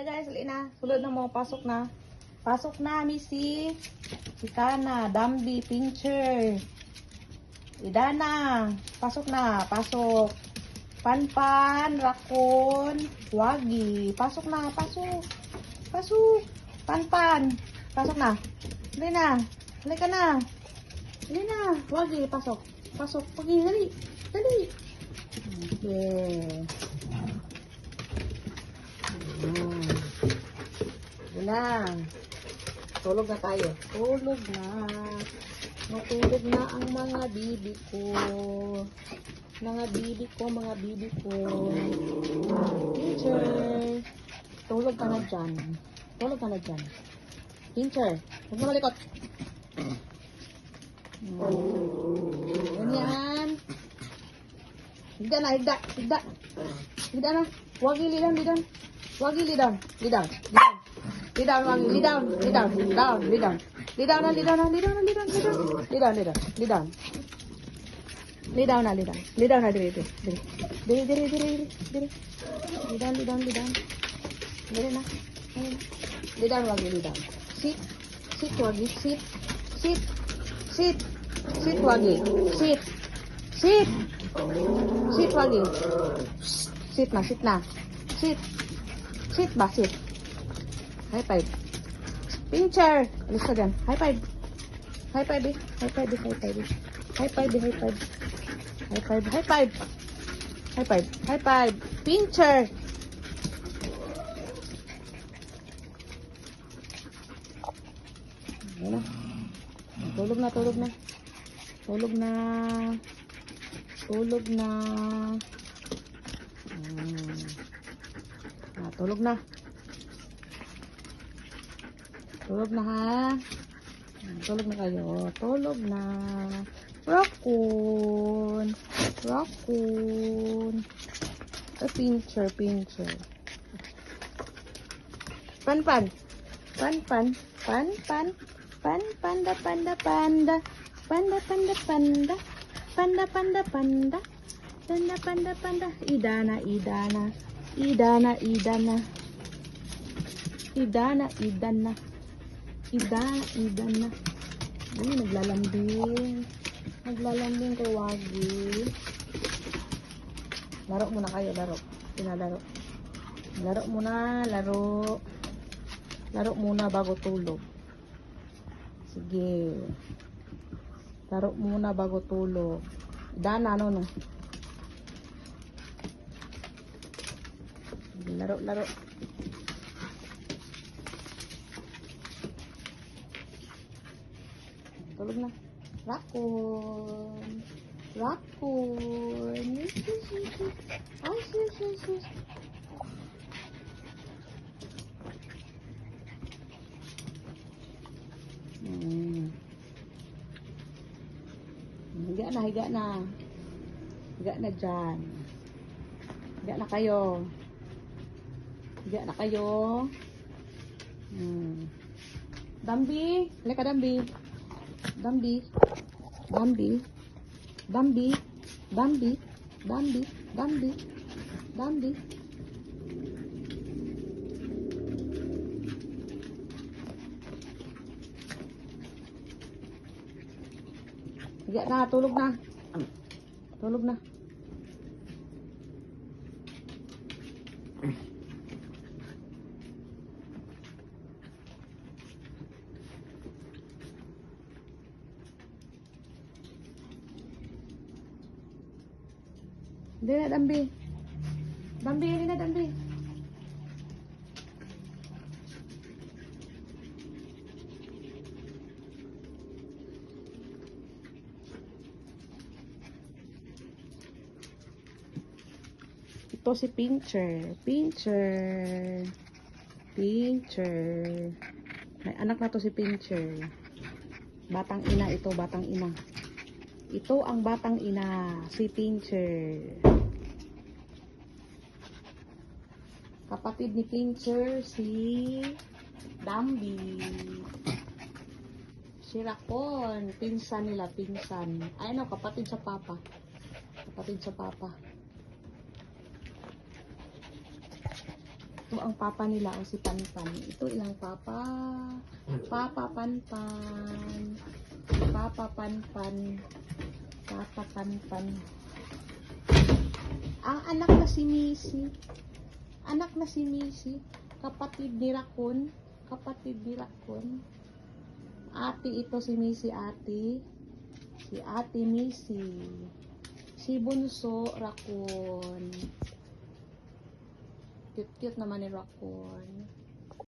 Hi guys, ali na. Sulod na mo, pasok na. Pasok na, Missy. Si Kana, Dambi, Pincher. Idana, pasok na, pasok. Panpan, Rakon, Wagi. Pasok na, pasok. Pasok. Panpan, pasok na. Dali na. Dali ka na. Dali na. Wagi, pasok. Pasok. Wagi, dali. Dali. Okay. Wala. Tulog na tayo. Tulog na. Matulog na ang mga bibi ko. Mga bibi ko, mga bibi ko. Pincher. Tulog ka na dyan. Tulog ka na dyan. Pincher. Huwag mo malikot. Ganyan. Higda na, higda. Higda. Higda na. Wagi lidang, lidang. Wagi lidang. Lidang. Lidang. Lidang, wagi. Lidang. Lidang. Lidang. Lidang. Lidang na, lidang na, lidang na, lidang. Lidang, lidang. Lidang. Lidang na, lidang. Lidang na, diri, diri. Diri, diri, diri, diri. Lidang, lidang, lidang. Diri na. Lidang, wagi, lidang. Sit. Sit, wagi. Sit. Sit. Sit. Sit, wagi. Sit. Sit. Sit, wagi. Sit na, sit na. Sit. Sit ba, sit. High five. Pincher. Alis ka dyan. High five. High five, eh. High five, eh. High five, eh. High five, eh. High five. High five, high five. High five, high five. Pincher. Ayan na. Tulog na, tulog na. Tulog na. Tulog na. Tulog na. Tulog na ha. Tulog na kayo. Tulog na. Raccoon. Raccoon. Pincher, pincher. Pan. Pan. Panda. Panda. Idana. Ay, naglalambing. Naglalambing kay Wagi. Laro muna kayo, laro. Pinalaro. Laro muna, laro. Laro muna bago tulog. Sige. Laro muna bago tulog. Dana, ano. Laro. Tulog na. Raccoon. Ay, sus. Higa na. Higa na dyan. Higa na kayo. Dambi. Halika, Dambi. Higa na, tulog na. Hindi na, Dambi. Hindi na, Dambi. Ito si Pincher. May anak na to si Pincher. Batang ina ito, batang ina. Ito ang batang ina, si Pincher. Kapatid ni Pincher, si Dambi. Si Raccoon, pinsan nila, pinsan. Ay no, kapatid sa papa. Ito ang papa nila, o si Panpan. Ito ilang papa. Papa Panpan. Papa Panpan. Papa Panpan. Ang anak na si Missy. Anak na si Missy. Kapatid ni Raccoon. Kapatid ni Raccoon. Ate ito si Missy, ate. Si ate Missy. Si Bunso, Raccoon. Cute-cute naman ni Raccoon.